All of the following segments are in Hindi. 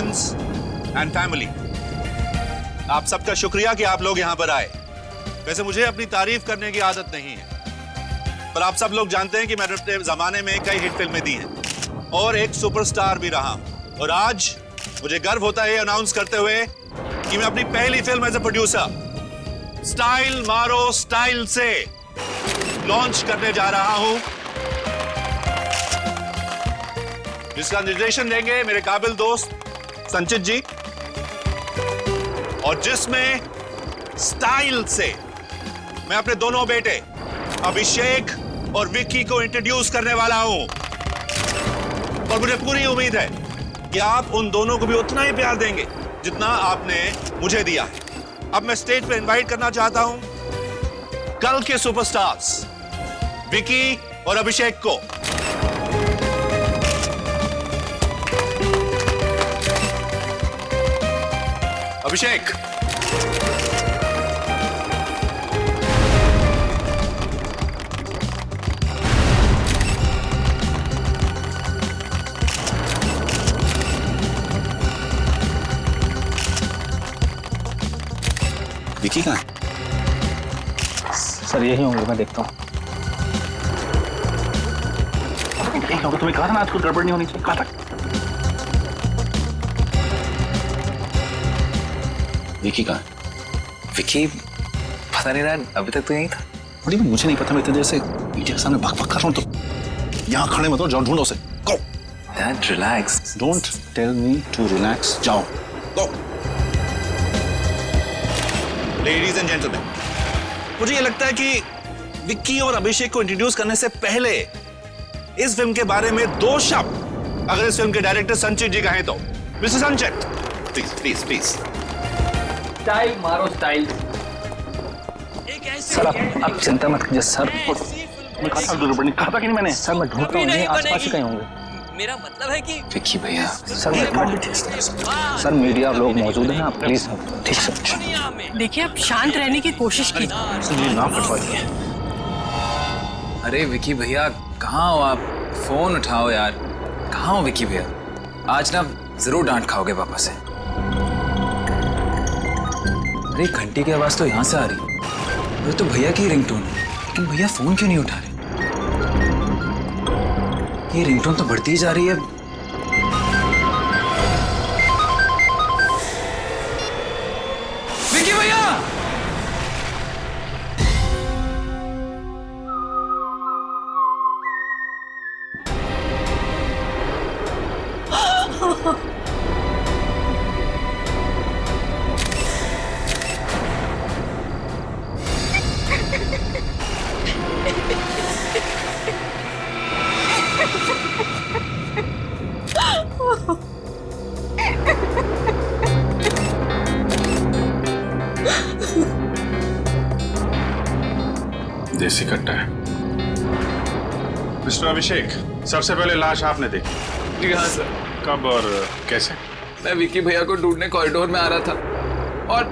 फ्रेंड्स एंड फैमिली, आप सबका शुक्रिया कि आप लोग यहां पर आए। वैसे मुझे अपनी तारीफ करने की आदत नहीं है, पर आप सब लोग जानते हैं कि मैंने अपने जमाने में कई हिट फिल्में दी हैं और एक सुपरस्टार भी रहा हूं। और आज मुझे गर्व होता है अनाउंस करते हुए कि मैं अपनी पहली film as a producer style मारो स्टाइल से लॉन्च करने जा रहा हूं, जिसका निर्देशन देंगे मेरे काबिल दोस्त संचित जी, और जिसमें स्टाइल से मैं अपने दोनों बेटे अभिषेक और विक्की को इंट्रोड्यूस करने वाला हूं। और मुझे पूरी उम्मीद है कि आप उन दोनों को भी उतना ही प्यार देंगे जितना आपने मुझे दिया है। अब मैं स्टेज पे इनवाइट करना चाहता हूं कल के सुपरस्टार्स विक्की और अभिषेक को। अभिषेक, विकी कहाँ है? सर यही होंगे, मैं देखता हूँ। यही होगा, तुम्हें कहा था ना आज कुछ गड़बड़ नहीं होनी चाहिए। कहा था विकी कहाँ है? विकी पता नहीं रहा, अभी तक तो यहीं था। बड़ी मुझे नहीं पता, मैं इतनी देर से मीडिया के सामने भाग कर रहा हूँ, तो यहाँ खड़े मत हो, जाओ ढूंढो उसे। Go. Dad relax. Don't tell me to relax, जाओ। गो। लेडीज एंड जेंटलमैन, मुझे ये लगता है कि विक्की और अभिषेक को इंट्रोड्यूस करने से पहले इस फिल्म के बारे में दो शब्द अगर इस फिल्म के डायरेक्टर संचित जी कहें तो। मिस्टर संचित, प्लीज प्लीज प्लीज। स्टाइल मारो स्टाइल। सर आप चिंता मत कीजिए सर। मैं कहा था गड़बड़ नहीं, कहा था कि नहीं मैंने? सर मैं ढूंढता हूँ, ये आसपास ही कहीं होंगे। मेरा मतलब है कि विक्की भैया, सर मीडिया लोग मौजूद हैं, आप प्लीज। ठीक सर। देखिए आप शांत रहने की कोशिश कीजिए। नाम कटवाइए। अरे विक्की भैया कहाँ हो आप? फोन उठाओ यार। कहाँ हो विक्की भैया? आज ना जरूर डांट खाओगे पापा से। अरे घंटी की आवाज तो यहाँ से आ रही, अरे तो भैया की रिंगटोन है, लेकिन भैया फोन क्यों नहीं उठा रहे? ये रिंगटोन तो बढ़ती ही जा रही है। विक्की भैया! देसी कट्टा है। मिस्टर अभिषेक, सबसे पहले लाश आपने देखी? जी हाँ सर। कब और कैसे? मैं विक्की भैया को ढूंढने कॉरिडोर में आ रहा था और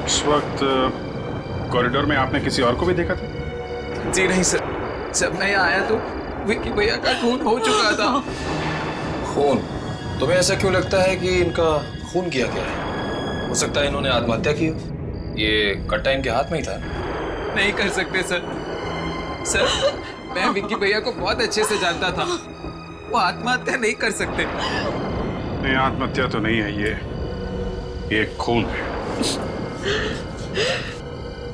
उस वक्त कॉरिडोर में आपने किसी और को भी देखा था? जी नहीं सर, जब मैं यहाँ आया तो विक्की भैया का खून हो चुका था। खून? तुम्हें ऐसा क्यों लगता है कि इनका खून किया गया है? हो सकता है इन्होंने आत्महत्या की हो। ये कट्टा इनके हाथ में ही था। नहीं कर सकते सर। सर मैं विक्की भैया को बहुत अच्छे से जानता था, वो आत्महत्या नहीं कर सकते। नहीं, आत्महत्या तो नहीं है ये एक खून है।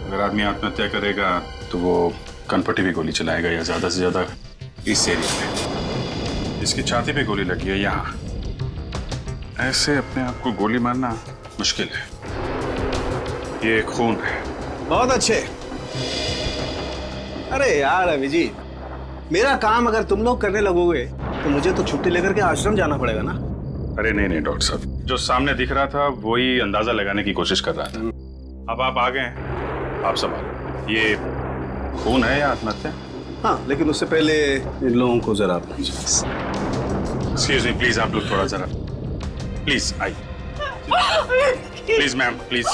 अगर आदमी आत्महत्या करेगा तो वो कनपटी भी गोली चलाएगा, या ज्यादा से ज्यादा इस एरिया में। इसकी छाती पे गोली लगी है यहाँ। ऐसे अपने आप को गोली मारना मुश्किल है। ये खून है। बहुत अच्छे। अरे यार अभिजीत, मेरा काम अगर तुम लोग करने लगोगे तो मुझे तो छुट्टी लेकर के आश्रम जाना पड़ेगा ना। अरे नहीं नहीं डॉक्टर साहब, जो सामने दिख रहा था वही अंदाजा लगाने की कोशिश कर रहा था। अब आप आ गए हैं, आप संभालो। ये खून है या आत्महत्या? हाँ, लेकिन उससे पहले इन लोगों को जरा एक्सक्यूज मी प्लीज, आप लोग थोड़ा जरा प्लीज आइए। Please ma'am please.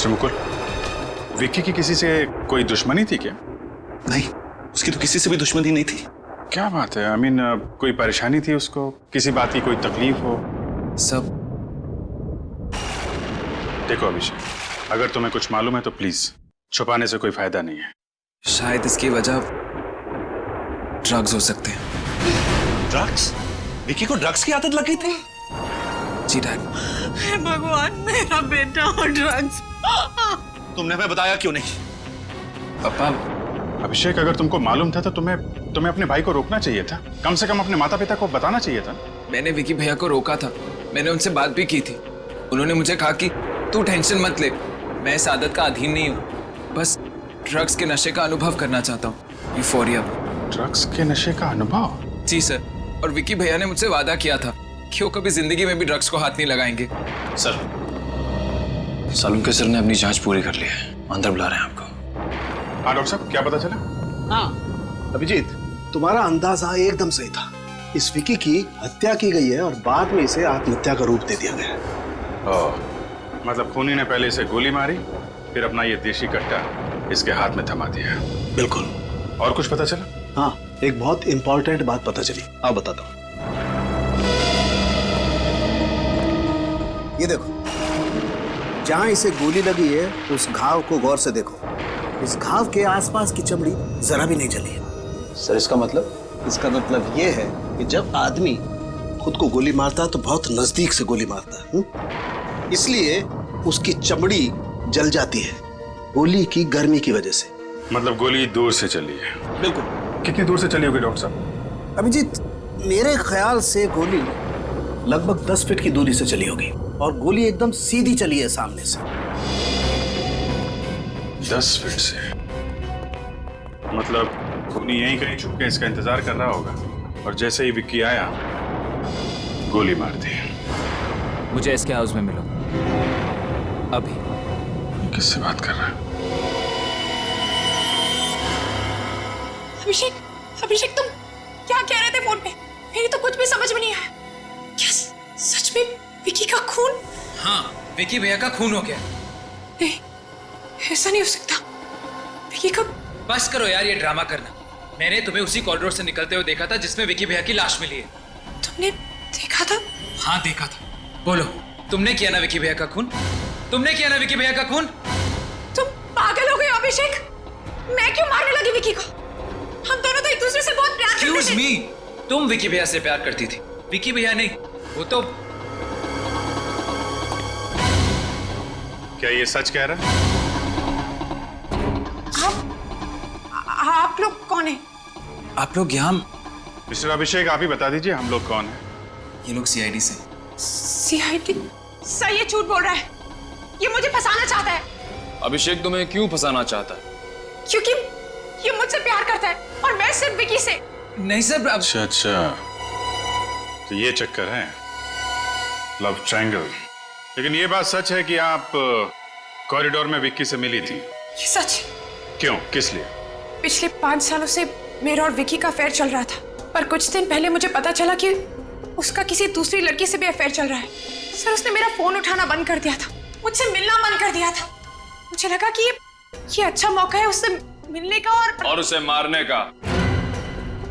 Mister Mukul, Vicky की किसी से कोई दुश्मनी थी क्या? नहीं, उसकी तो किसी से भी दुश्मनी नहीं थी। क्या बात है? कोई परेशानी थी उसको? किसी बात की कोई तकलीफ हो? सब देखो अभिषेक, अगर तुम्हें कुछ मालूम है तो प्लीज छुपाने से कोई फायदा नहीं है। शायद इसकी वजह ड्रग्स हो सकते हैं। ड्रग्स? विकी को ड्रग्स की आदत लग गई थी? जी डैड। हे भगवान, मेरा बेटा और ड्रग्स। तुमने हमें बताया क्यों नहीं? पापा, अभिषेक, अगर तुमको मालूम था तो तुम्हें अपने भाई को रोकना चाहिए था। कम से कम अपने माता पिता को बताना चाहिए था। मैंने विकी भैया को रोका था। मैंने उनसे बात भी की थी। उन्होंने मुझे कहा कि तू टेंशन मत ले, मैं इस आदत का अधीन नहीं हूँ, बस ड्रग्स के नशे का अनुभव करना चाहता हूँ। यूफोरिया। ड्रग्स के नशे का अनुभव? जी सर, और विकी भैया ने मुझसे वादा किया था कि वो कभी जिंदगी में भी ड्रग्स को हाथ नहीं लगाएंगे। सर, सालुम के सर ने अपनी जांच पूरी कर ली है, अंदर बुला रहे हैं आपको। हाँ डॉक्टर साहब, क्या पता चला? हाँ अभिजीत, तुम्हारा अंदाजा एकदम सही था। इस विकी की हत्या की गई है और बाद में इसे आत्महत्या का रूप दे दिया गया है। ओह, मतलब खूनी ने पहले इसे गोली मारी, फिर अपना ये देशी कट्टा इसके हाथ में थमा दिया। बिल्कुल। और कुछ पता चला? हाँ, एक बहुत इंपॉर्टेंट बात पता चली, आप बताता हूँ। ये देखो, जहां इसे गोली लगी है उस घाव को गौर से देखो। उस घाव के आसपास की चमड़ी जरा भी नहीं जली है। सर, इसका मतलब? इसका मतलब ये है कि जब आदमी खुद को गोली मारता है तो बहुत नजदीक से गोली मारता है, इसलिए उसकी चमड़ी जल जाती है गोली की गर्मी की वजह से। मतलब गोली दूर से चली है? बिल्कुल। कितनी दूर से चली होगी डॉक्टर साहब? अभिजीत, मेरे ख्याल से गोली लगभग 10 फीट की दूरी से चली होगी और गोली एकदम सीधी चली है सामने से। 10 फीट से? मतलब खूनी यहीं कहीं छुप के इसका इंतजार कर रहा होगा और जैसे ही विक्की आया गोली मार दी। मुझे इसके हाउस में मिलो अभी। किससे बात कर रहा है? अभिषेक, अभिषेक तुम क्या कह रहे थे फोन पे? मेरी तो कुछ भी समझ में नहीं आया। क्या सच में विकी का खून? हाँ, विकी भैया का खून हो गया। नहीं, ऐसा नहीं हो सकता। विकी का... बस करो यार ये ड्रामा करना। मैंने तुम्हें उसी कॉरिडोर से निकलते हुए देखा था जिसमें विकी भैया की लाश मिली है। तुमने देखा था? हाँ देखा था। बोलो, तुमने किया ना विकी भैया का खून? तुमने किया ना विकी भैया का खून? तुम पागल हो गए हो अभिषेक। मैं क्यों मारने लगी विकी को? हम दोनों तो एक दूसरे से बहुत प्यार करते थे। Excuse me, तुम विकी भैया से प्यार करती थी, विकी भैया नहीं। वो तो... क्या ये सच कह रहा है? आप लोग कौन हैं? आप लोग यहाँ... मिस्टर अभिषेक, आप ही बता दीजिए हम लोग कौन हैं? ये लोग सीआईडी से। सीआईडी? सर ये झूठ बोल रहा है। ये मुझे फंसाना चाहता है। अभिषेक तुम्हें क्यों फंसाना चाहता है? क्योंकि ये मुझसे प्यार करता है और मैं सिर्फ विकी से। नहीं सर, अब... अच्छा, तो ये चक्कर है, लव ट्रायंगल। लेकिन ये बात सच है कि आप कॉरिडोर में विक्की से मिली थी? ये सच। क्यों, किस लिए? पिछले 5 सालों से मेरा और विकी का अफेयर चल रहा था, पर कुछ दिन पहले मुझे पता चला कि उसका किसी दूसरी लड़की से भी अफेयर चल रहा है। सर उसने मेरा फोन उठाना बंद कर दिया था, मुझसे मिलना बंद कर दिया था। मुझे लगा कि ये अच्छा मौका है उससे मिलने का और उसे मारने का,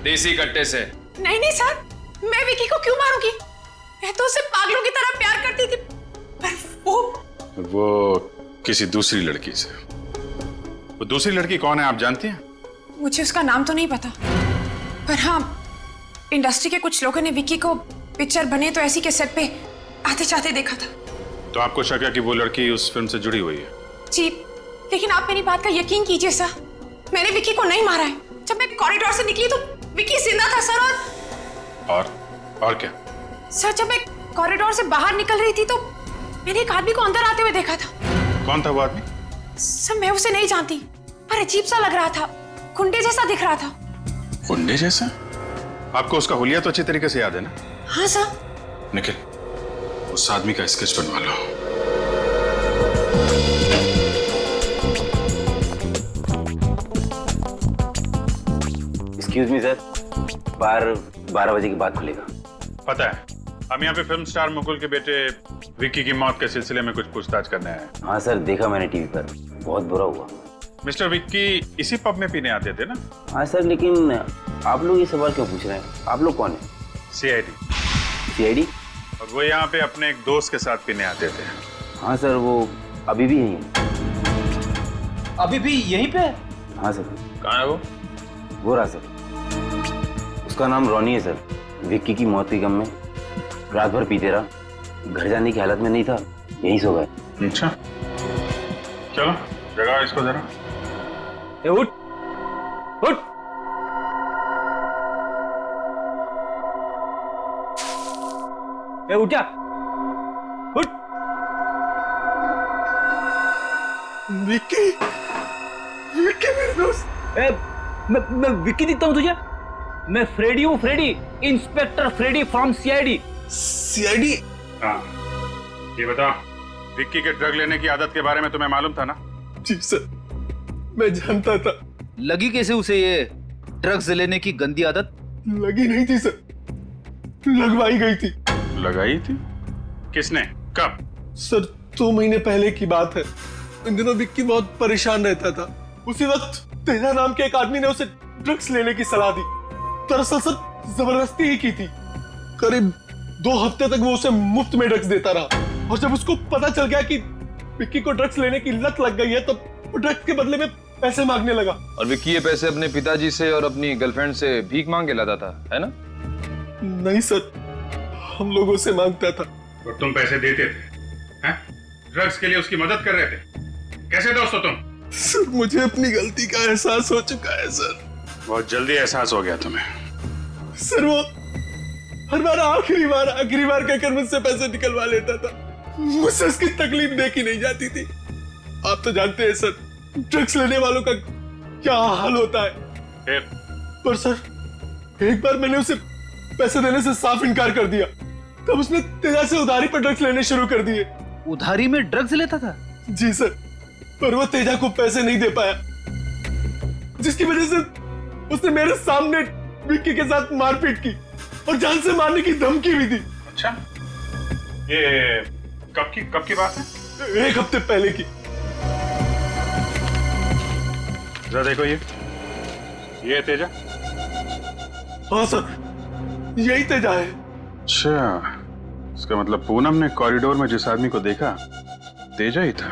देसी कट्टे से। नहीं नहीं सर, मैं विकी को क्यों मारूंगी? मैं तो उसे पागलों की तरह प्यार करती थी, पर वो किसी दूसरी लड़की से। वो दूसरी लड़की कौन है, आप जानती हैं? मुझे उसका नाम तो नहीं पता, पर हाँ, इंडस्ट्री के कुछ लोगों ने विकी को पिक्चर बने तो ऐसी के सेट पे आते जाते देखा था। तो आपको शक है कि वो लड़की उस फिल्म से जुड़ी हुई है? जी, लेकिन आप मेरी बात का यकीन कीजिए सर, मैंने विकी को नहीं मारा है। जब मैं कॉरिडोर से निकली तो विकी जिंदा था सर। और क्या? सर जब मैं कॉरिडोर से बाहर निकल रही थी तो मैंने एक आदमी को अंदर आते हुए देखा था। कौन था वो आदमी? सर मैं उसे नहीं जानती, पर अजीब सा लग रहा था, गुंडे जैसा दिख रहा था। गुंडे जैसा? आपको उसका हुलिया तो अच्छी तरीके से याद है ना? हाँ सर। निखिल, उस आदमी का स्केच बनवा लो। एक्सक्यूज मी सर, बार 12 बजे के बाद खुलेगा। पता है, हम यहाँ पे फिल्म स्टार मुकुल के बेटे विक्की की मौत के सिलसिले में कुछ पूछताछ करने आए। हाँ सर, देखा मैंने टीवी पर, बहुत बुरा हुआ। मिस्टर विक्की इसी पब में पीने आते थे ना? हाँ सर, लेकिन आप लोग ये सवाल क्यों पूछ रहे हैं? आप लोग कौन है? सीआईडी। सीआईडी? और वो यहाँ पे अपने एक दोस्त के साथ पीने आते थे। हाँ सर, वो अभी भी यहीं है। अभी भी यहीं पे? हाँ सर। कहाँ है वो रहा सर, उसका नाम रॉनी है सर। विक्की की मौत के गम में रात भर पीते रहा, घर जाने की हालत में नहीं था, यहीं सो गए। अच्छा, चलो जगाओ इसको जरा। उठ उठ। उठ जा, उठ। विक्की, विक्की मेरे दोस्त। मैं विक्की दिखता हूँ तुझे? मैं फ्रेडी हूँ, Freddy, inspector Freddy from CID. CID? हाँ, ये बताओ, विक्की के ड्रग लेने की आदत के बारे में तुम्हें मालूम था ना? जी सर, मैं जानता था। लगी कैसे उसे ये ड्रग्स लेने की गंदी आदत? लगी नहीं थी सर, लगवाई गई थी। लगाई थी? किसने? कब? सर 2 महीने पहले की बात है। इन दिनों विक्की बहुत परेशान रहता था। उसी वक्त तेजा नाम के एक आदमी ने उसे ड्रग्स लेने की सलाह दी। दरअसल सर जबरदस्ती ही की थी। करीब 2 हफ्ते तक वो उसे मुफ्त में ड्रग्स देता रहा, और जब उसको पता चल गया कि विक्की को ड्रग्स लेने की लत लग गई है, तब वो ड्रग्स के बदले में पैसे मांगने लगा। और विक्की ये पैसे अपने पिताजी से और अपनी गर्लफ्रेंड से भीख मांग के लाता था, है ना? नहीं सर, हम लोगों से मांगता था। और तुम पैसे देते थे? हैं? ड्रग्स के लिए उसकी मदद कर रहे थे? कैसे दोस्त हो तुम? सर मुझे अपनी गलती का एहसास हो चुका है सर। बहुत जल्दी एहसास हो गया तुम्हें। सर वो हर बार आखिरी बार कहकर मुझसे पैसे निकलवा लेता था। मुझसे उसकी तकलीफ देखी नहीं जाती थी। आप तो जानते हैं सर, ड्रग्स लेने वालों का क्या हाल होता है। फिर? पर सर एक बार मैंने उसे पैसे देने से साफ इनकार कर दिया, तब उसने तेजा से उधारी पर ड्रग्स लेने शुरू कर दिए। उधारी में ड्रग्स लेता था? जी सर, पर वो तेजा को पैसे नहीं दे पाया, जिसकी वजह से उसने मेरे सामने विक्की के साथ मारपीट की और जान से मारने की धमकी भी दी। अच्छा, ये कब की बात है? 1 हफ्ते पहले की। जरा देखो ये तेजा। हाँ सर, यही तेजा है। अच्छा, इसका मतलब पूनम ने कॉरिडोर में जिस आदमी को देखा तेजा ही था।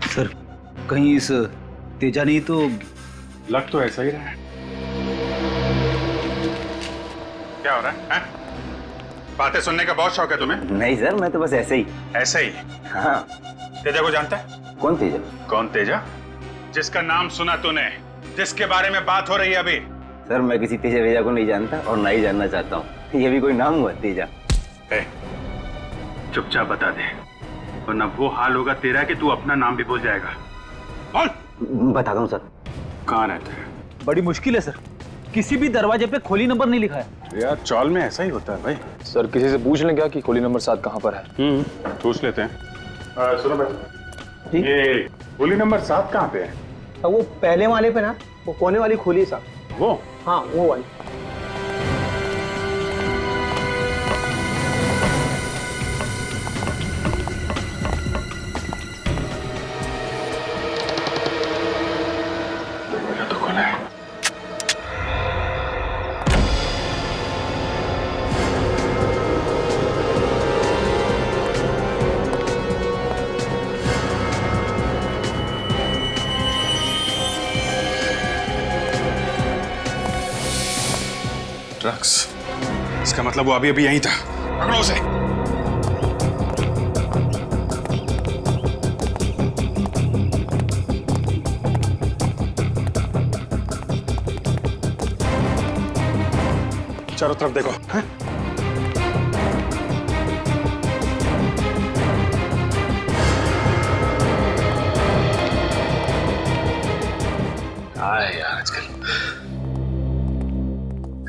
सर कहीं इस तेजा नहीं तो? लग तो ऐसा ही रहा है। क्या हो रहा है? बातें सुनने का बहुत शौक है तुम्हें? नहीं सर, मैं तो बस ऐसे ही। ऐसे ही? हाँ। तेजा को जानता है? कौन तेजा? कौन तेजा? जिसका नाम सुना तूने, जिसके बारे में बात हो रही है अभी। सर मैं किसी तेजा वेजा को नहीं जानता और ना ही जानना चाहता हूँ। ये भी कोई नाम हुआ तेजा? चुपचाप बता दे, वरना वो हाल होगा तेरा कि तू अपना नाम भी भूल जाएगा। बोल। बताता हूँ सर। कहाँ रहता है? बड़ी मुश्किल है सर, किसी भी दरवाजे पे खोली नंबर नहीं लिखा है। यार चौल में ऐसा ही होता है भाई। सर किसी से पूछ लें क्या कि खोली नंबर 7 कहाँ पर है? पूछ लेते हैं। सुनो भाई, ये खोली नंबर 7 कहाँ पे है? वो पहले वाले पे ना, वो कोने वाली खोली साहब। वो? हाँ वो वाली। तो खोला है। ड्रग्स, इसका मतलब वो अभी यहीं था। पकड़ो उसे। चारों तरफ देखो। हैं? आए आजकल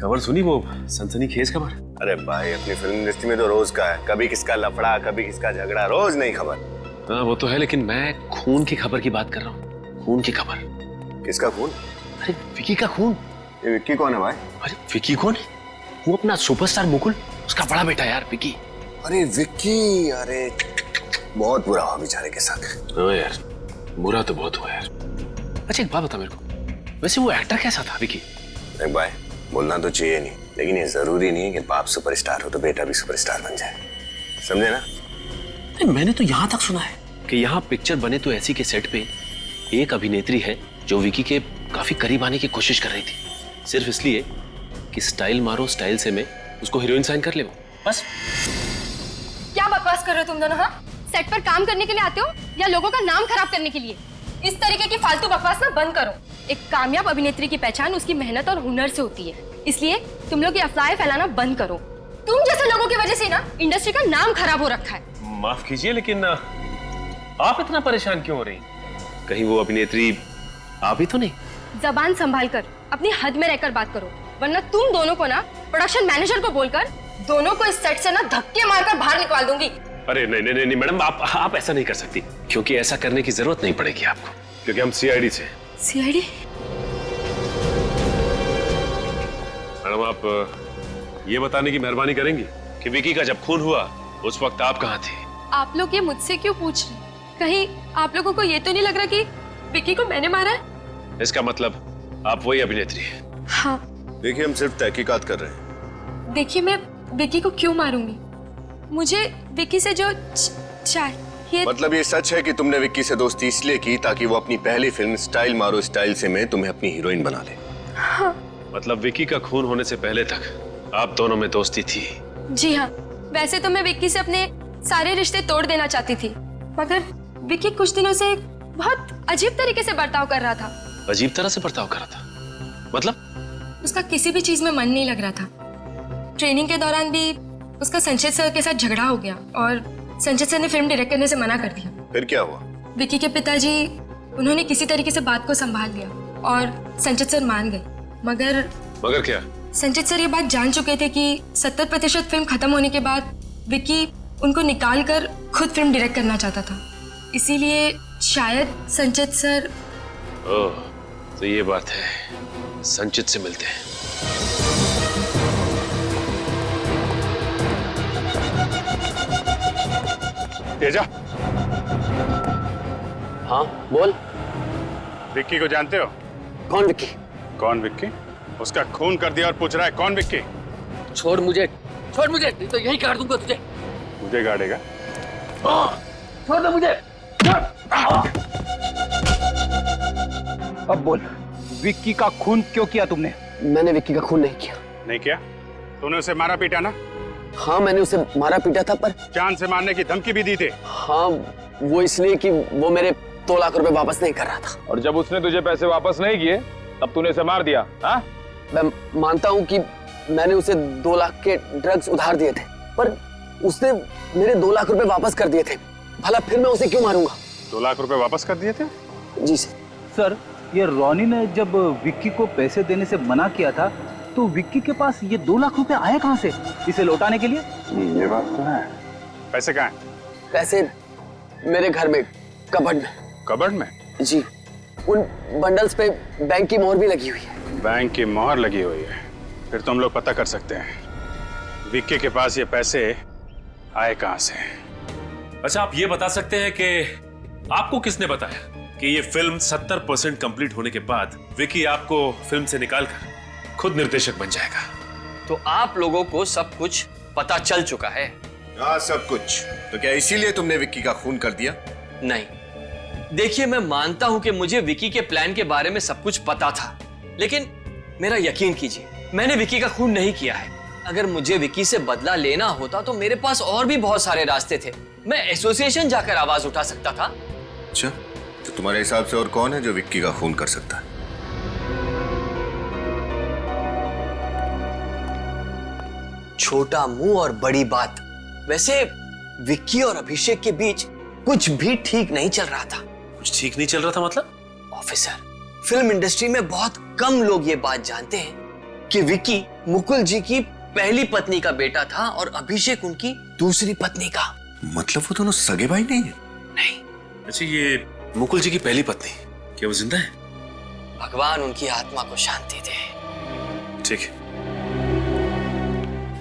खबर सुनी, वो सनसनीखेज खबर। अरे भाई, अपनी फिल्म इंडस्ट्री में तो रोज का है, कभी किसका लफड़ा, कभी किसका झगड़ा, रोज नई खबर। हाँ वो तो है, लेकिन मैं खून की खबर की बात कर रहा हूँ। खून की खबर। किसका खून? अरे विकी का खून। ये विक्की कौन है भाई? अरे विकी कौन है? वो अपना सुपरस्टार मुकुल, उसका बड़ा बेटा यार विकी। अरे विक्की, अरे बहुत बुरा हुआ बेचारे के साथ। हाँ यार, बुरा तो बहुत हुआ यार। अच्छा एक बात बता मेरे को, वैसे वो एक्टर कैसा था विकी? एक भाई बोलना तो चाहिए नहीं, लेकिन ये जरूरी नहीं है कि बाप सुपरस्टार हो तो बेटा भी सुपरस्टार बन जाए, समझे ना? नहीं, मैंने तो यहाँ तक सुना है कि यहाँ पिक्चर बने तो ऐसी के सेट पे एक अभिनेत्री है जो विकी के काफी करीब आने की कोशिश कर रही थी, सिर्फ इसलिए कि स्टाइल मारो स्टाइल से मैं उसको हीरोइन साइन कर ले, वो बस। क्या बकवास कर रहे हो तुम दोनों? हाँ, सेट पर काम करने के लिए आते हो या लोगों का नाम खराब करने के लिए? इस तरीके की फालतू बकवास ना बंद करो। एक कामयाब अभिनेत्री की पहचान उसकी मेहनत और हुनर से होती है, इसलिए तुम लोग ये अफवाहें फैलाना बंद करो। तुम जैसे लोगों की वजह से ना इंडस्ट्री का नाम खराब हो रखा है। माफ कीजिए, लेकिन आप इतना परेशान क्यों हो रही? कहीं वो अभिनेत्री आप ही तो नहीं? जबान संभाल कर अपनी हद में रहकर बात करो, वरना तुम दोनों को ना प्रोडक्शन मैनेजर को बोलकर दोनों को इस सेट से ना धक्के मारकर बाहर निकाल दूंगी। अरे नहीं नहीं नहीं मैडम, आप ऐसा नहीं कर सकती, क्योंकि ऐसा करने की जरूरत नहीं पड़ेगी आपको, क्योंकि हम सीआईडी से। सीआईडी? मैडम आप ये बताने की मेहरबानी करेंगी कि विकी का जब खून हुआ उस वक्त आप कहाँ थे? आप लोग ये मुझसे क्यों पूछ रहे? कहीं आप लोगों को ये तो नहीं लग रहा कि विकी को मैंने मारा है? इसका मतलब आप वही अभिनेत्री हैं? हाँ। देखिए हम सिर्फ तहकीकात कर रहे हैं। देखिए मैं विकी को क्यों मारूंगी? मुझे विकी से जो चाहिए। मतलब ये सच है कि तुमने विक्की से दोस्ती इसलिए की ताकि वो अपनी पहली फिल्म स्टाइल मारो स्टाइल से में तुम्हें अपनी हीरोइन बना ले? हाँ। मतलब विकी का खून होने से पहले तक आप दोनों में दोस्ती थी? जी हाँ, वैसे तो मैं विक्की से अपने सारे रिश्ते तोड़ देना चाहती थी, मगर विक्की कुछ दिनों से बहुत अजीब तरीके से बर्ताव कर रहा था। अजीब तरह से बर्ताव कर रहा था? मतलब? उसका किसी भी चीज में मन नहीं लग रहा था। ट्रेनिंग के दौरान भी उसका संचित सर के साथ झगड़ा हो गया और संचित सर ने फिल्म डायरेक्ट करने से मना कर दिया। फिर क्या हुआ? विक्की के पिताजी उन्होंने किसी तरीके से बात को संभाल लिया और संचित सर मान गए, मगर क्या? संचित सर ये बात जान चुके थे कि 70% फिल्म खत्म होने के बाद विक्की उनको निकाल कर खुद फिल्म डायरेक्ट करना चाहता था, इसीलिए शायद संचित सर। ओह, तो ये बात है, संचित से मिलते हैं। तेजा। हाँ बोल। विक्की को जानते हो? कौन विक्की? कौन विक्की? उसका खून कर दिया और पूछ रहा है कौन विक्की? छोड़ मुझे, नहीं तो यही काट दूंगा तुझे। मुझे गाड़ेगा? छोड़ दो मुझे। अब बोल, विक्की का खून क्यों किया तुमने? मैंने विक्की का खून नहीं किया। नहीं किया? तूने उसे मारा पीटा ना? हाँ मैंने उसे मारा पीटा था, पर जान से मारने की धमकी भी दी थी। हाँ वो इसलिए कि वो मेरे 2 लाख रुपए वापस नहीं कर रहा था। और जब उसने तुझे पैसे वापस नहीं किए तब तूने उसे मार दिया? हाँ? मैं मानता हूँ कि मैंने उसे 2 लाख के ड्रग्स उधार दिए थे, पर उसने मेरे 2 लाख रुपए वापस कर दिए थे। भला फिर मैं उसे क्यों मारूंगा? 2 लाख रुपए वापस कर दिए थे? जी सर। सर, ये रॉनी ने जब विक्की को पैसे देने से मना किया था तो विक्की के पास ये 2 लाख रुपए आए कहाँ से इसे लौटाने के लिए? ये बात तो है। पैसे कहाँ हैं? पैसे मेरे घर में, कबर्ड में। कबर्ड में? जी, उन बंडल्स पे बैंक की मोहर भी लगी हुई है। बैंक की मोहर लगी हुई है? फिर तो हम लोग पता कर सकते हैं विक्की के पास ये पैसे आए कहाँ से। अच्छा, आप ये बता सकते हैं कि आपको किसने बताया कि ये फिल्म 70% कंप्लीट होने के बाद विक्की आपको फिल्म से निकालकर खुद निर्देशक बन जाएगा? तो आप लोगों को सब कुछ पता चल चुका है? हाँ सब कुछ। तो क्या इसीलिए तुमने विक्की का खून कर दिया? नहीं, देखिए मैं मानता हूं कि मुझे विक्की के प्लान के बारे में सब कुछ पता था, लेकिन मेरा यकीन कीजिए मैंने विक्की का खून नहीं किया है। अगर मुझे विक्की से बदला लेना होता तो मेरे पास और भी बहुत सारे रास्ते थे। मैं एसोसिएशन जाकर आवाज उठा सकता था। अच्छा, तो तुम्हारे हिसाब से और कौन है जो विक्की का खून कर सकता है? छोटा मुंह और बड़ी बात। वैसे विक्की और अभिषेक के बीच कुछ भी ठीक नहीं चल रहा था। कुछ ठीक नहीं चल रहा था मतलब? ऑफिसर, फिल्म इंडस्ट्री में बहुत कम लोग ये बात जानते हैं कि विक्की मुकुल जी की पहली पत्नी का बेटा था और अभिषेक उनकी दूसरी पत्नी का। मतलब वो दोनों सगे भाई नहीं है? नहीं। अच्छा, ये मुकुल जी की पहली पत्नी क्या वो जिंदा है? भगवान उनकी आत्मा को शांति दे। ठीक है।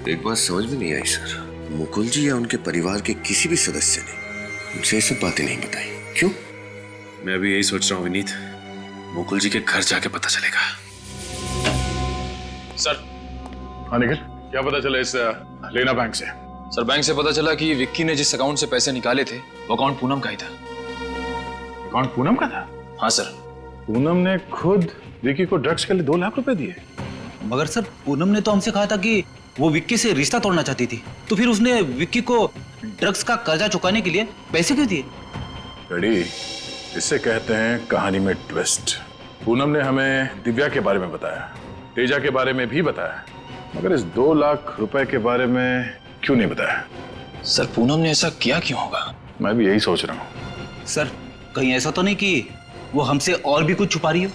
एक बात समझ में नहीं आई सर, मुकुल जी या उनके परिवार के किसी भी सदस्य ने मुझे ये सब बातें नहीं बताई। क्यों? मैं अभी यही सोच रहा हूँ विनीत, मुकुल जी के घर जाके पता चलेगा। सर। हाँ निखिल, क्या पता चला इस लेना बैंक से? सर बैंक से पता चला कि विक्की ने जिस अकाउंट से पैसे निकाले थे वो अकाउंट पूनम का ही था। अकाउंट पूनम का था? हाँ सर। पूनम ने खुद विक्की को ड्रग्स के लिए 2 लाख रुपए दिए। मगर सर पूनम ने तो हमसे कहा था कि वो विक्की से रिश्ता तोड़ना चाहती थी, तो फिर उसने विक्की को ड्रग्स का कर्जा चुकाने के लिए पैसे क्यों दिए? रेडी, इसे कहते हैं कहानी में ट्विस्ट। पूनम ने हमें दिव्या के बारे में बताया, तेजा के बारे में भी बताया, मगर इस 2 लाख रुपए के बारे में क्यों नहीं बताया? सर पूनम ने ऐसा किया क्यों होगा? मैं भी यही सोच रहा हूँ। सर कहीं ऐसा तो नहीं कि वो हमसे और भी कुछ छुपा रही हो?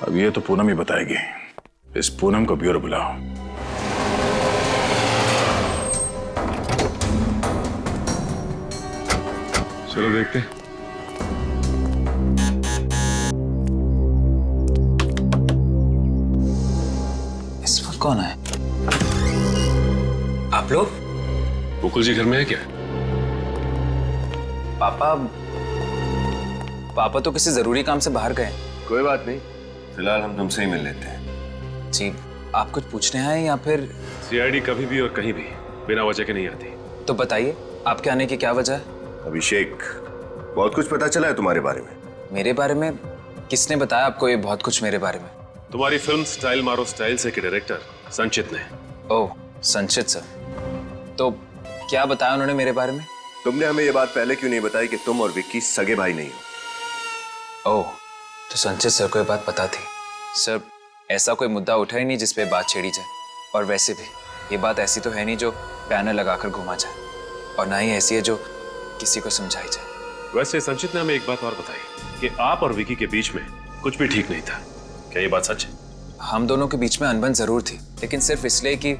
अब ये तो पूनम ही बताएगी। इस पूनम को ब्यूरो बुलाओ। चलो देखते हैं। इस वक्त कौन है? आप लोग? मुकुल जी घर में है क्या? पापा तो किसी जरूरी काम से बाहर गए। कोई बात नहीं, फिलहाल हम तुमसे ही मिल लेते हैं। जी, आप कुछ पूछने आए या फिर? सीआईडी कभी भी और कहीं भी बिना वजह के नहीं आती। तो बताइए आपके आने की क्या वजह है? अभिषेक, बहुत कुछ पता चला है तुम्हारे बारे में। मेरे बारे में? किसने बताया आपको ये बहुत कुछ मेरे बारे में? तुम्हारी फिल्म स्टाइल मारो स्टाइल से के डायरेक्टर संचित ने। ओह संचित सर, तो क्या बताया उन्होंने मेरे बारे में? तुमने हमें ये बात पहले क्यों नहीं बताई कि तुम और विक्की सगे भाई नहीं हो? ओह, तो संचित सर को ये बात पता थी। सर ऐसा कोई मुद्दा उठा ही नहीं जिस पे बात छेड़ी जाए, और वैसे भी ये बात ऐसी तो है नहीं जो बैनर लगाकर घुमा जाए, और ना ही ऐसी है जो किसी को समझाई जाए। वैसे संचित ने हमें एक बात और बताई कि आप और विकी के बीच में कुछ भी ठीक नहीं था। क्या ये बात सच है? हम दोनों के बीच में अनबन जरूर थी, लेकिन सिर्फ इसलिए कि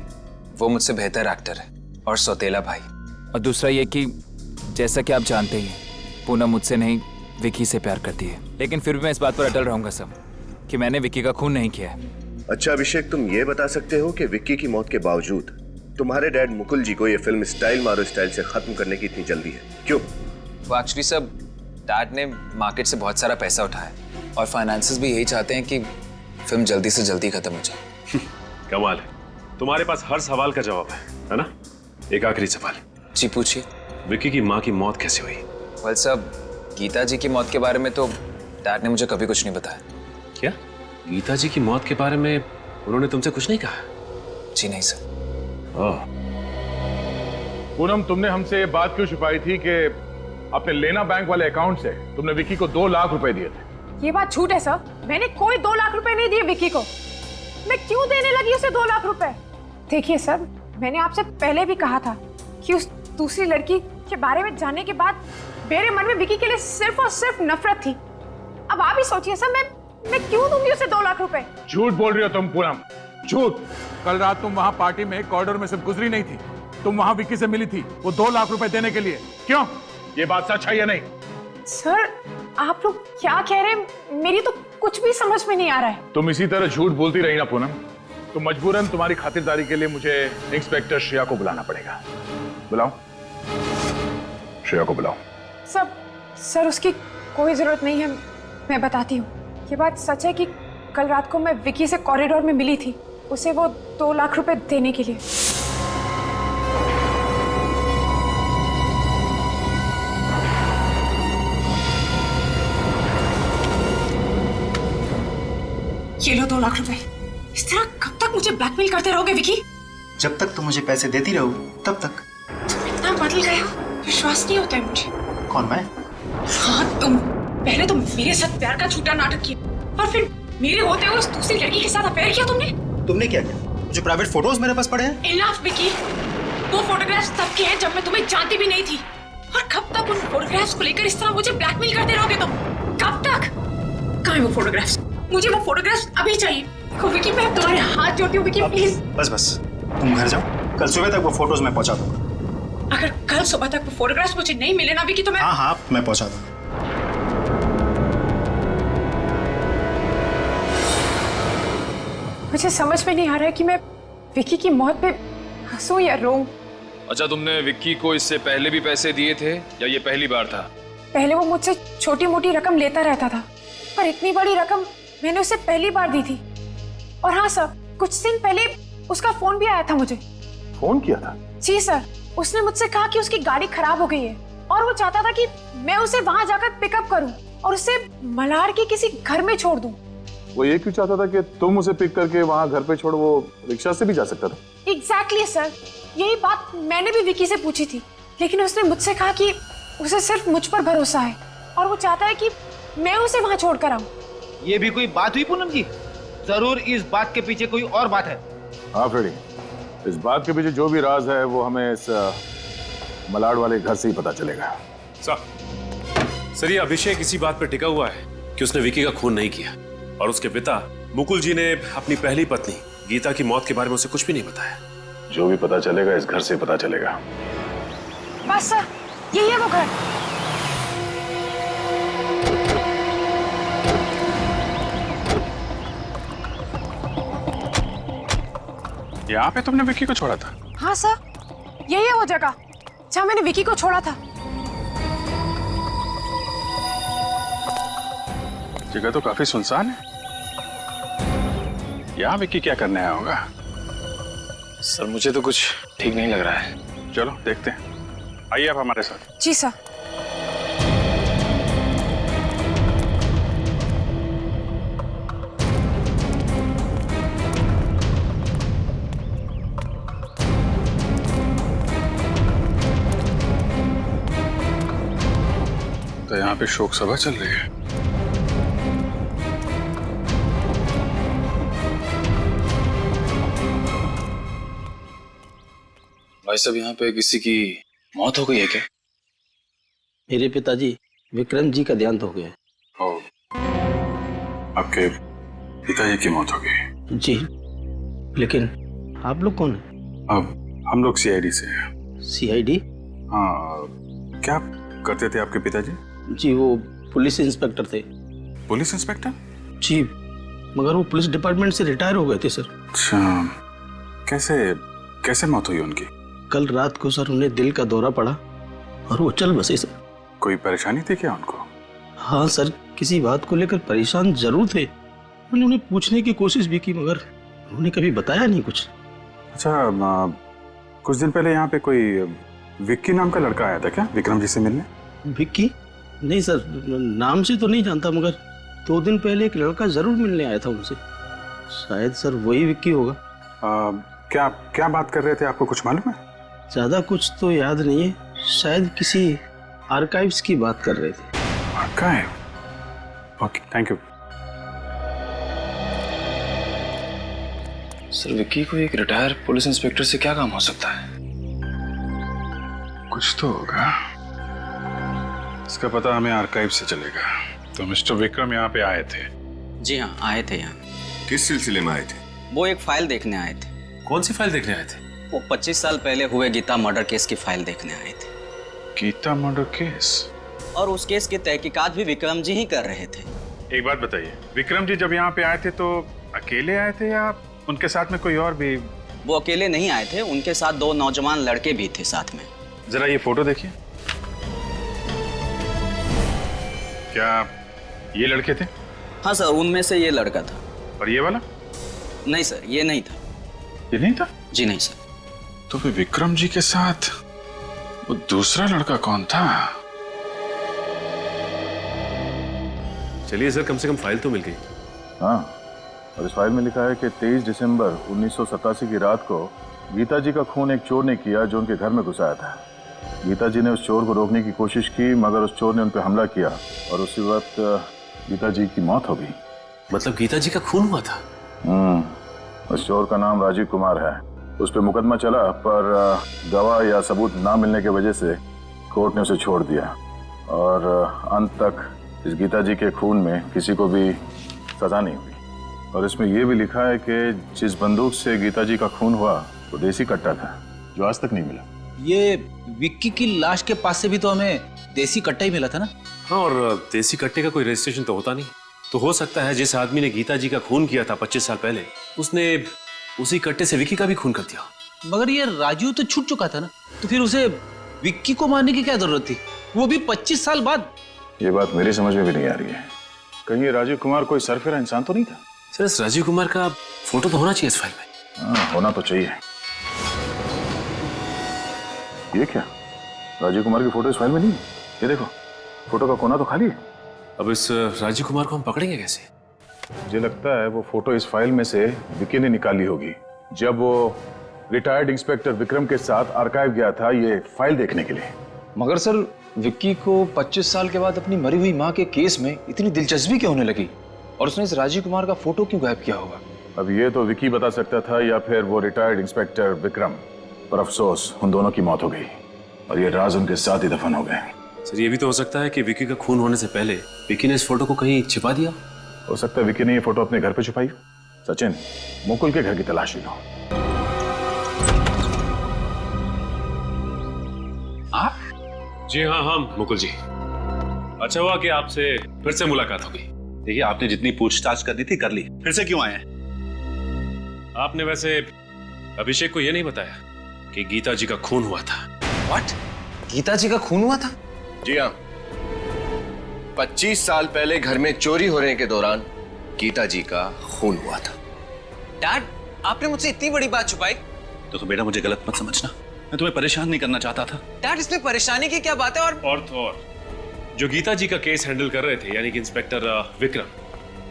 वो मुझसे बेहतर एक्टर है और सौतेला भाई। और दूसरा ये कि जैसा कि आप जानते ही हैं, पूनम मुझसे नहीं विकी से प्यार करती है, लेकिन फिर भी मैं इस बात पर अटल रहूंगा सब कि मैंने विकी का खून नहीं किया है। अच्छा अभिषेक, तुम ये बता सकते हो कि विक्की की मौत के बावजूद तुम्हारे डैड मुकुल जी को ये फिल्म स्टाइल मारो स्टाइल से खत्म करने की इतनी जल्दी है, क्यों? वो एक्चुअली सब डैड ने मार्केट से बहुत सारा पैसा उठाया और फाइनेंसेस भी यही चाहते हैं कि फिल्म जल्दी से जल्दी खत्म हो जाए। कमाल है, तुम्हारे पास हर सवाल का जवाब है ना? एक आखिरी सवाल। जी पूछिए। विक्की की माँ की मौत कैसे हुई? वेल सब गीता जी की मौत के बारे में तो डैड ने मुझे कभी कुछ नहीं बताया। क्या गीता जी की मौत के बारे में उन्होंने तुमसे कुछ नहीं कहा? जी नहीं सर। पूनम, तुमने हमसे ये बात क्यों छुपाई थी कि अपने लेना बैंक वाले अकाउंट से तुमने विक्की को 2 लाख रुपए दिए थे? ये बात झूठ है सर, मैंने कोई 2 लाख रुपए नहीं दिए विक्की को। मैं क्यों देने लगी उसे 2 लाख रुपए? देखिए सर, मैंने आपसे पहले भी कहा था कि उस दूसरी लड़की के बारे में जानने के बाद मेरे मन में विक्की के लिए सिर्फ और सिर्फ नफरत थी। अब आप ही सोचिए सर, मैं क्यों दूंगी उसे 2 लाख रुपए? झूठ बोल रही हो तुम पूनम, झूठ। कल रात तुम वहां पार्टी में कॉरिडोर में से गुजरी नहीं थी, तुम वहां विक्की से मिली थी वो 2 लाख रुपए देने के लिए। क्यों? ये बात सच है या नहीं? सर आप लोग क्या कह रहे हैं, मेरी तो कुछ भी समझ में नहीं आ रहा है। तुम इसी तरह झूठ बोलती रही ना पूनम, तो मजबूरन तुम्हारी खातिरदारी के लिए मुझे इंस्पेक्टर श्रेया को बुलाना पड़ेगा। बुलाओ, श्रेया को बुलाओ। सर उसकी कोई जरूरत नहीं है, मैं बताती हूँ। ये बात सच है कि कल रात को मैं विक्की से कॉरिडोर में मिली थी, उसे वो 2 लाख रुपए देने के लिए। ये लो 2 लाख रुपए। इस तरह कब तक मुझे ब्लैकमेल करते रहोगे विक्की? जब तक तुम मुझे पैसे देती रहो तब तक। तुम इतना बदल गए हो, विश्वास नहीं होता है मुझे। कौन मैं? हाँ तुम। पहले तो मेरे साथ प्यार का झूठा नाटक किया और फिर मेरे होते हुए उस दूसरी लड़की के साथ अफेयर किया तुमने। तुमने क्या किया? जो प्राइवेट फोटोज मेरे पास पड़े हैं। इनफ विक्की, वो फोटोग्राफ्स तब के हैं जब मैं तुम्हें जानती भी नहीं थी, और कब तक उन फोटोग्राफ्स को लेकर इस तरह मुझे ब्लैकमेल करते रहोगे तुम? कब तक? कहाँ है वो फोटोग्राफ्स? मुझे वो फोटोग्राफ्स अभी चाहिए। देखो विक्की, मैं तुम्हारे हाथ जोड़ती हूँ विक्की, प्लीज। बस तुम घर जाओ, कल सुबह तक वो फोटोज मैं पहुंचा दूंगा। अगर कल सुबह तक वो फोटोग्राफ्स मुझे नहीं मिले ना विक्की तो मैं। हाँ मैं पहुंचा दूंगा। मुझे समझ में नहीं आ रहा है कि मैं विक्की की मौत पे हंसूं या रोऊं। अच्छा, तुमने विक्की को इससे पहले भी पैसे दिए थे या ये पहली बार था? पहले वो मुझसे छोटी मोटी रकम लेता रहता था, पर इतनी बड़ी रकम मैंने उसे पहली बार दी थी। और हाँ सर, कुछ दिन पहले उसका फोन भी आया था मुझे। फोन किया था? जी सर, उसने मुझसे कहा कि उसकी गाड़ी खराब हो गई है और वो चाहता था कि मैं उसे वहां जाकर पिकअप करूं और उसे मलाड के किसी घर में छोड़ दूं। वो ये क्यों चाहता था कि तुम उसे पिक करके वहां घर पे छोड़? वो रिक्शा से भी जा सकता था। एग्जैक्टली सर, यही बात मैंने भी विकी से पूछी थी, लेकिन उसने मुझसे कहा कि उसे सिर्फ मुझ पर भरोसा है और वो चाहता है कि मैं उसे वहां छोड़कर आऊं। ये भी कोई बात हुई पूनम जी? जरूर इस बात के पीछे कोई और बात है। हाँ फ्रेडी, इस बात के पीछे जो भी राज है वो हमें इस मलाड वाले घर से ही पता चलेगा। सर, ये अभिषेक इसी बात पर टिका हुआ है कि उसने विकी का खून नहीं किया और उसके पिता मुकुल जी ने अपनी पहली पत्नी गीता की मौत के बारे में उसे कुछ भी नहीं बताया। जो भी पता चलेगा इस घर से पता चलेगा। बस सर, यही है वो घर। यहाँ पे तुमने विक्की को छोड़ा था? हाँ सर, यही है वो जगह जहाँ मैंने विकी को छोड़ा था। जगह तो काफी सुनसान है। यहाँ विक्की क्या करने आया होगा? सर, मुझे तो कुछ ठीक नहीं लग रहा है। चलो देखते हैं, आइए आप हमारे साथ। जी सर। तो यहाँ पे शोक सभा चल रही है। भाई साहब, यहाँ पे किसी की मौत हो गई है क्या? मेरे पिताजी विक्रम जी का देहांत हो गया। आपके पिताजी की मौत हो गई? जी, लेकिन आप लोग कौन हैं? अब हम लोग सीआईडी से हैं। सीआईडी? हाँ, क्या करते थे आपके पिताजी? जी, वो पुलिस इंस्पेक्टर थे। Police inspector? जी, मगर वो पुलिस डिपार्टमेंट से रिटायर हो गए थे सर। अच्छा, कैसे मौत हुई उनकी? कल रात को सर उन्हें दिल का दौरा पड़ा और वो चल बसे सर। कोई परेशानी थी क्या उनको? हाँ सर, किसी बात को लेकर परेशान जरूर थे। मैंने उन्हें पूछने की कोशिश भी की मगर उन्होंने कभी बताया नहीं कुछ। अच्छा, कुछ दिन पहले यहाँ पे कोई विक्की नाम का लड़का आया था क्या विक्रम जी से मिलने? विक्की? नहीं सर, नाम से तो नहीं जानता, मगर 2 दिन पहले एक लड़का जरूर मिलने आया था उनसे। शायद सर वही विक्की होगा। क्या बात कर रहे थे, आपको कुछ मालूम है? ज्यादा कुछ तो याद नहीं है, शायद किसी आर्काइव्स की बात कर रहे थे। Archive? Okay, thank you. Sir, Vicky को एक रिटायर पुलिस इंस्पेक्टर से क्या काम हो सकता है? कुछ तो होगा, इसका पता हमें आर्काइव से चलेगा। तो मिस्टर विक्रम यहाँ पे आए थे? जी हाँ, आए थे यहाँ। किस सिलसिले में आए थे? वो एक फाइल देखने आए थे। कौन सी फाइल देखने आए थे? वो 25 साल पहले हुए गीता मर्डर केस की फाइल देखने आए थे। Geeta murder case? और उस केस की तहकीकात भी विक्रम जी ही कर रहे थे। एक बात बताइए, विक्रम जी जब यहाँ पे आए थे तो अकेले आए थे या उनके साथ में कोई और भी? वो अकेले नहीं आए थे, उनके साथ 2 नौजवान लड़के भी थे साथ में। जरा ये फोटो देखिए। क्या ये लड़के थे? हाँ सर, उनमें से ये लड़का था। और ये वाला? नहीं सर, ये नहीं था। ये नहीं था? जी नहीं सर। तो फिर विक्रम जी के साथ वो दूसरा लड़का कौन था? चलिए सर, कम से कम फाइल तो मिल गई। हाँ, और इस फाइल में लिखा है कि 23 दिसंबर 1987 की रात को गीता जी का खून एक चोर ने किया जो उनके घर में घुस आया था। गीता जी ने उस चोर को रोकने की कोशिश की मगर उस चोर ने उन पर हमला किया और उसी वक्त गीता जी की मौत हो गई। मतलब गीता जी का खून हुआ था? उस चोर का नाम राजीव कुमार है। उस पर मुकदमा चला पर गवाह या सबूत ना मिलने की वजह से कोर्ट ने उसे छोड़ दिया और अंत तक इस गीता जी के खून में किसी को भी सजा नहीं हुई। और इसमें यह भी लिखा है कि जिस बंदूक से गीता जी का खून हुआ वो देसी कट्टा था जो आज तक नहीं मिला। ये विक्की की लाश के पास से भी तो हमें देसी कट्टा ही मिला था ना? हाँ, और देसी कट्टे का कोई रजिस्ट्रेशन तो होता नहीं। तो हो सकता है जिस आदमी ने गीता जी का खून किया था 25 साल पहले, उसने उसी कट्टे से विक्की का भी खून कर दिया। मगर ये राजू तो छूट चुका था ना, तो फिर उसे विक्की को मारने की क्या जरूरत थी, वो भी 25 साल बाद। ये बात मेरी समझ में भी नहीं आ रही है। कहीं ये राजीव कुमार कोई सरफिरा इंसान तो नहीं था? सर इस राजीव कुमार का फोटो तो होना चाहिए इस फाइल में। हाँ, होना तो चाहिए। ये क्या, राजीव कुमार की फोटो इस फाइल में नहीं है? ये देखो, फोटो का कोना तो खाली है। अब इस राजीव कुमार को हम पकड़ेंगे कैसे? मुझे लगता है वो फोटो इस फाइल में से विकी ने निकाली होगी जब वो रिटायर्ड इंस्पेक्टर विक्रम के साथ आर्काइव गया था ये फाइल देखने के लिए। मगर सर विक्की को 25 साल के बाद अपनी मरी हुई माँ के केस में इतनी दिलचस्पी क्यों होने लगी, और उसने इस राजीव कुमार का फोटो क्यों गायब किया होगा? अब ये तो विकी बता सकता था या फिर वो रिटायर्ड इंस्पेक्टर विक्रम, पर अफसोस उन दोनों की मौत हो गई और ये राज उनके साथ ही दफन हो गए। सर ये भी तो हो सकता है कि विकी का खून होने से पहले विकी ने इस फोटो को कहीं छिपा दिया। हो सकता है विकी ने ये फोटो अपने घर पे छुपाई। सचिन, मुकुल के घर की तलाशी लो। आप? जी हाँ, मुकुल जी। अच्छा हुआ कि आपसे फिर से मुलाकात हो गई। देखिए, आपने जितनी पूछताछ करनी थी कर ली, फिर से क्यों आए हैं? आपने वैसे अभिषेक को यह नहीं बताया कि गीता जी का खून हुआ था। व्हाट? गीता जी का खून हुआ था? जी हाँ, 25 साल पहले घर में चोरी होने के दौरान गीता जी का खून हुआ था। डैड, आपने मुझसे इतनी बड़ी बात छुपाई? तो बेटा मुझे गलत मत समझना, मैं तुम्हें परेशान नहीं करना चाहता था। डैड, इसमें परेशानी की क्या बात है? और जो गीता जी का केस हैंडल कर रहे थे, यानी कि इंस्पेक्टर विक्रम,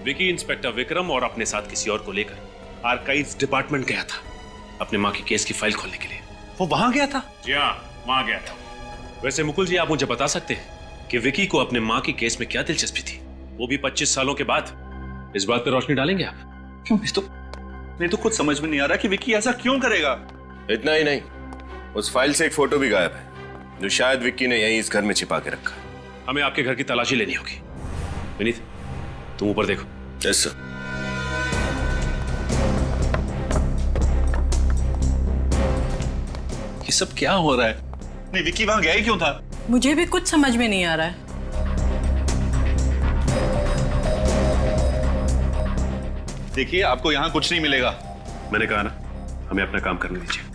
विकी इंस्पेक्टर विक्रम और अपने साथ किसी और को लेकर आर्काइव्स डिपार्टमेंट गया था अपने माँ की केस की फाइल खोलने के लिए। वो वहां गया था? जी हाँ, वहां गया था। वैसे मुकुल जी, आप मुझे बता सकते हैं कि विकी को अपने माँ की केस में क्या दिलचस्पी थी, वो भी 25 सालों के बाद? इस बात पर रोशनी डालेंगे आप? क्यों? नहीं तो खुद समझ में नहीं आ रहा कि विकी ऐसा क्यों करेगा। इतना ही नहीं, उस फाइल से एक फोटो भी गायब है जो शायद विक्की ने यहीं इस घर में छिपा के रखा है। हमें आपके घर की तलाशी लेनी होगी। विनीत, तुम ऊपर देखो। Yes sir. ये सब क्या हो रहा है? नहीं, विक्की वहां गया ही क्यों था? मुझे भी कुछ समझ में नहीं आ रहा है। देखिए, आपको यहां कुछ नहीं मिलेगा। मैंने कहा ना, हमें अपना काम करने दीजिए।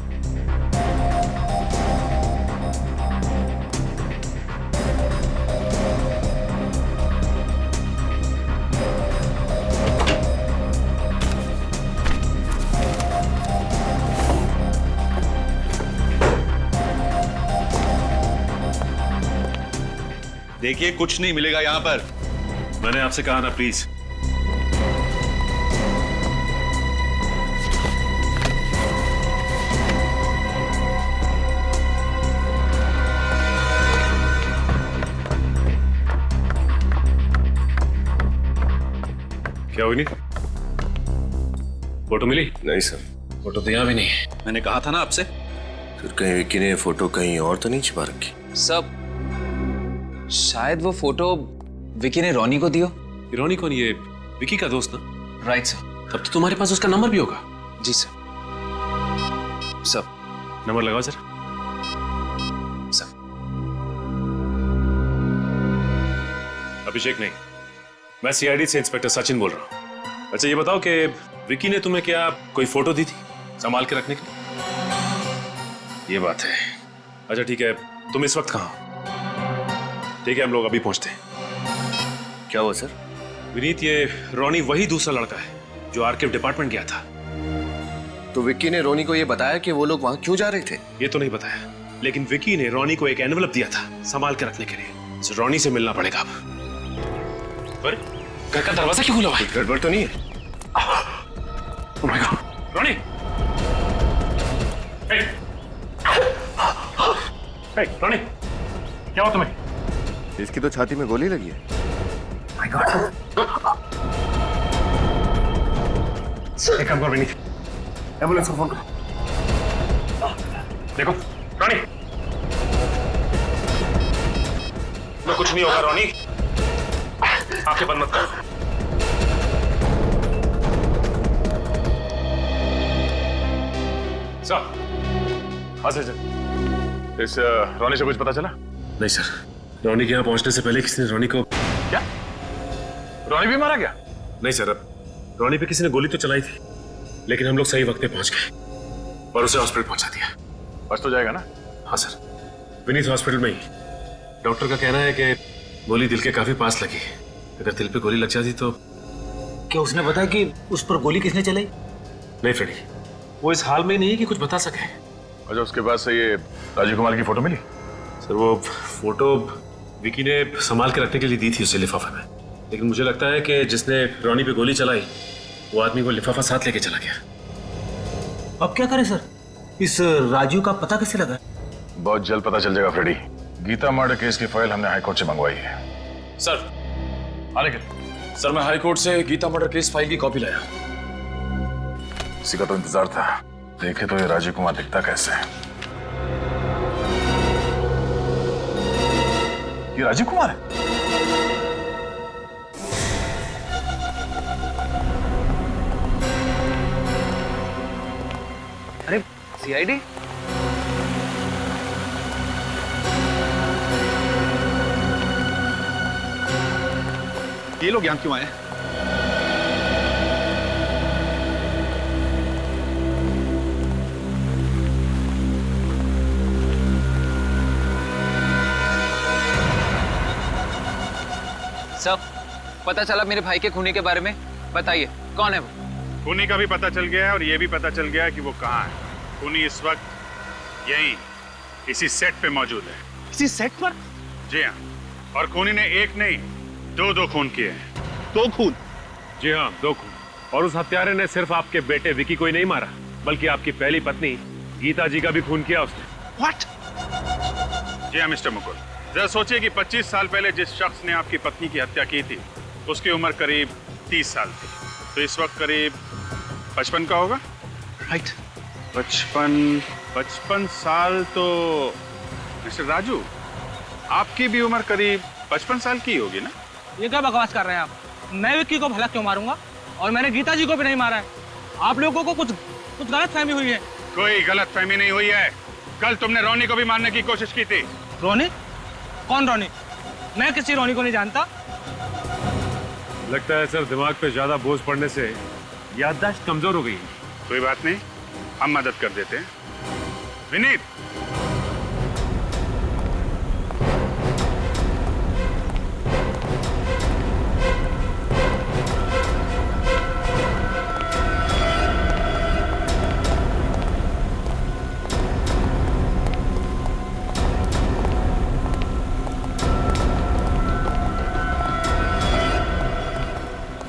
देखिए, कुछ नहीं मिलेगा यहां पर। मैंने आपसे कहा ना, प्लीज। क्या हुई? नहीं फोटो मिली? नहीं सर, फोटो तो यहाँ भी नहीं है। मैंने कहा था ना आपसे। फिर कहीं विक्की ने फोटो कहीं और तो नहीं छिपा रखी? सब शायद वो फोटो विकी ने रोनी को दियो। रोनी कौन? ये विकी का दोस्त ना? Right sir. तब तो तुम्हारे पास उसका नंबर भी होगा। जी सर। सब नंबर लगाओ सर। सर। अभिषेक नहीं, मैं सीआईडी से इंस्पेक्टर सचिन बोल रहा हूँ। अच्छा ये बताओ कि विकी ने तुम्हें क्या कोई फोटो दी थी संभाल के रखने के लिए? ये बात है। अच्छा ठीक है, तुम इस वक्त कहाँ हो? ठीक है, हम लोग अभी पहुंचते हैं। क्या हुआ सर? विनीत, ये रोनी वही दूसरा लड़का है जो आर्काइव डिपार्टमेंट गया था। तो विक्की ने रोनी को ये बताया कि वो लोग वहां क्यों जा रहे थे? ये तो नहीं बताया, लेकिन विकी ने रोनी को एक एनवलप दिया था संभाल के रखने के लिए। रोनी से मिलना पड़ेगा अब। पर घर का दरवाजा क्यों खुला हुआ है? गड़बड़ तो नहीं है? ओह माय गॉड, रोनी! हे रोनी, क्या हुआ तुम्हें? इसकी तो छाती में गोली लगी है। My God. एक काम करो विनीत, एम्बुलेंस को फोन करो। देखो रोनी, मैं कुछ नहीं होगा रोनी, आंखें बंद मत करो। सर, इस रोनी से कुछ पता चला? नहीं सर, रोनी के यहाँ पहुंचने से पहले किसी ने रोनी को... क्या? रोनी भी मारा गया? नहीं सर, अब रोनी पे किसी ने गोली तो चलाई थी, लेकिन हम लोग सही वक्त पे पहुंच गए। और उसे हॉस्पिटल पहुंचा दिया। बच तो जाएगा ना? हाँ सर, विनीत हॉस्पिटल में ही। डॉक्टर का कहना है कि गोली दिल के काफी पास लगी। अगर दिल पे गोली लग जाती तो। क्या उसने बताया कि उस पर गोली किसने चलाई? नहीं फ्रेडी, वो इस हाल में नहीं है कि कुछ बता सके। अच्छा, उसके बाद से ये राजीव कुमार की फोटो मिली? सर वो फोटो विकी ने संभाल के रखने के लिए दी थी उसे लिफाफे में, लेकिन मुझे लगता है कि जिसने रॉनी पे गोली चलाई वो आदमी वो लिफाफा साथ लेके चला गया। अब क्या करें सर? इस राजू का पता कैसे लगा? बहुत जल्द पता चल जाएगा फ्रेडी। गीता मर्डर केस की फाइल हमने हाईकोर्ट से मंगवाई है। सर सर, मैं हाईकोर्ट से गीता मर्डर केस फाइल की कॉपी लाया। इसी का तो इंतजार था। देखे तो ये राजीव कुमार दिखता कैसे है। ये राजीव कुमार है? अरे सीआईडी? ये लोग यहाँ क्यों आए? सब पता चला मेरे भाई के खूनी के बारे में? बताइए कौन है वो? खूनी का भी पता चल गया है और ये भी पता चल गया है कि वो कहाँ है। खूनी इस वक्त यहीं इसी सेट पे मौजूद है। इसी सेट पर? जी हाँ, और खूनी ने एक नहीं दो खून किए हैं। 2 खून? जी हाँ, 2 खून। और उस हत्यारे ने सिर्फ आपके बेटे विकी को ही नहीं मारा, बल्कि आपकी पहली पत्नी गीता जी का भी खून किया उसने। What? जी हाँ मिस्टर मुकुल, जरा सोचिए कि 25 साल पहले जिस शख्स ने आपकी पत्नी की हत्या की थी उसकी उम्र करीब 30 साल थी, तो इस वक्त करीब 55 का होगा। राइट। 55 साल तो मिस्टर राजू, आपकी भी उम्र करीब 55 साल की होगी ना? ये क्या बकवास कर रहे हैं आप? मैं विक्की को भला क्यों मारूंगा? और मैंने गीता जी को भी नहीं मारा है। आप लोगों को कुछ गलत फहमी हुई है। कोई गलत फहमी नहीं हुई है। कल तुमने रोनी को भी मारने की कोशिश की थी। रोनी? कौन रोनी? मैं किसी रोनी को नहीं जानता। लगता है सर दिमाग पे ज्यादा बोझ पड़ने से याददाश्त कमजोर हो गई। कोई बात नहीं, हम मदद कर देते हैं। विनीत,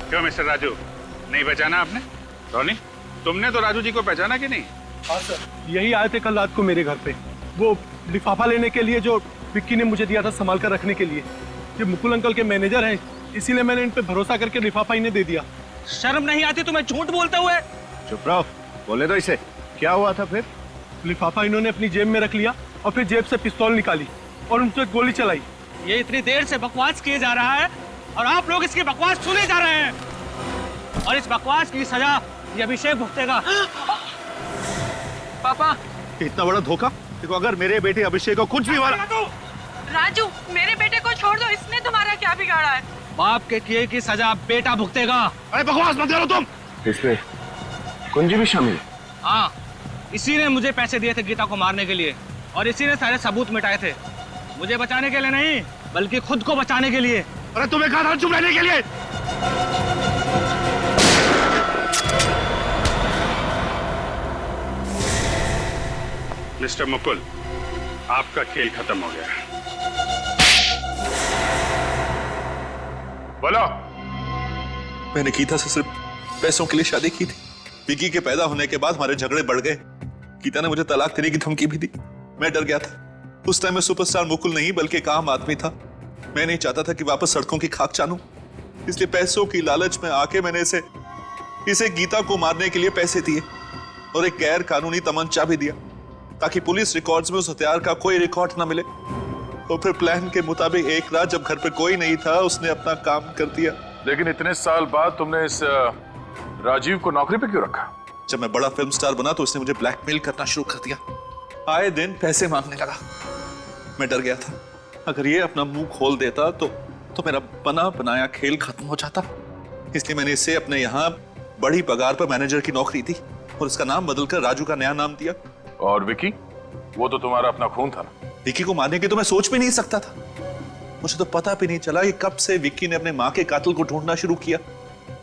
क्यों मिस्टर राजू, नहीं पहचाना आपने? रोनी, तुमने तो राजू जी को पहचाना कि नहीं? हाँ सर, यही आए थे कल रात को मेरे घर पे, वो लिफाफा लेने के लिए जो विक्की ने मुझे दिया था संभाल कर रखने के लिए। ये मुकुल अंकल के मैनेजर हैं, इसीलिए मैंने इन पे भरोसा करके लिफाफा इन्हें दे दिया। शर्म नहीं आती तुम्हें झूठ बोलते हुए? चुप रहो, बोले तो इसे। क्या हुआ था फिर? लिफाफा इन्होंने अपनी जेब में रख लिया और फिर जेब से पिस्तौल निकाली और उनसे गोली चलाई। ये इतनी देर से बकवास किए जा रहा है और आप लोग इसकी बकवास सुने जा रहे हैं, और इस बकवास की सजा ये अभिषेक भुगतेगा। पापा, इतना बड़ा धोखा? देखो, अगर मेरे बेटे अभिषेक को कुछ भी हुआ। राजू, मेरे बेटे को छोड़ दो, इसने तुम्हारा क्या बिगाड़ा है? बाप के किए की सजा बेटा भुगतेगा। अरे बकवास मत करो तुम। इसमें कुंजी भी शामिल है? हाँ, इसी ने मुझे पैसे दिए थे गीता को मारने के लिए, और इसी ने सारे सबूत मिटाए थे। मुझे बचाने के लिए नहीं, बल्कि खुद को बचाने के लिए। अरे तुम्हें कहा था चुप रहने के लिए। मिस्टर मुकुल, आपका खेल खत्म हो गया। बोलो। मैंने गीता से सिर्फ पैसों के लिए शादी की थी। विकी के पैदा होने के बाद हमारे झगड़े बढ़ गए। गीता ने मुझे तलाक देने की धमकी भी दी। मैं डर गया था। उस टाइम मैं सुपरस्टार मुकुल नहीं बल्कि एक आम आदमी था। मैं नहीं चाहता था कि वापस सड़कों की खाक जानूं, इसलिए पैसों की लालच में आके मैंने इसे गीता को मारने के लिए पैसे दिए और एक गैर कानूनी तमंचा भी दिया, ताकि पुलिस रिकॉर्ड्स में उस हथियार का कोई रिकॉर्ड ना मिले। तो फिर प्लान के मुताबिक एक रात जब घर पे कोई नहीं था, उसने अपना काम कर दिया। लेकिन इतने साल बाद तुमने इस राजीव को नौकरी पे क्यों रखा? जब मैं बड़ा फिल्म स्टार बना तो उसने मुझे ब्लैकमेल करना शुरू कर दिया। आए दिन पैसे मांगने लगा। मैं डर गया था, अगर ये अपना मुंह खोल देता तो मेरा बना बनाया खेल खत्म हो जाता। इसलिए मैंने इसे अपने यहाँ बड़ी पगार पर मैनेजर की नौकरी दी। और उसका नाम बदलकर राजू का नया नाम दिया। और विकी, वो तो तुम्हारा अपना खून था ना। विक्की को मारने की तो मैं सोच भी नहीं सकता था। मुझे तो पता भी नहीं चला कि कब से विक्की ने अपने माँ के कातिल को ढूंढना शुरू किया,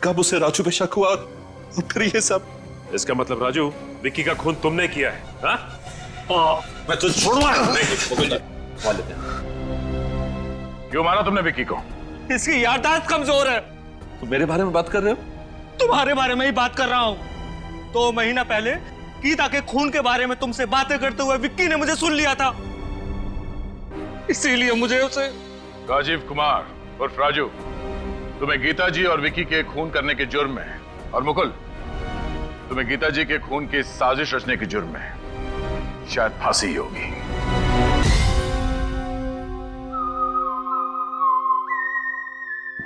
कब उसे राजू पे शक हुआ और फिर ये सब। इसका मतलब राजू, विक्की का खून तुमने किया है? हाँ? मैं तुझे छोड़ूंगा नहीं। क्यों मारा तुमने विक्की को? इसकी याददाश्त कमजोर है। तुम मेरे बारे में बात कर रहे हो? तुम्हारे बारे में ही बात कर रहा हूँ। 2 महीना पहले गीता के खून के बारे में तुमसे बातें करते हुए विक्की ने मुझे सुन लिया था, इसीलिए मुझे उसे। राजीव कुमार उर्फ राजू, तुम्हें गीता जी और विक्की के खून करने के जुर्म में, और मुकुल, तुम्हें गीता जी के खून की साजिश रचने के जुर्म में शायद फांसी ही होगी।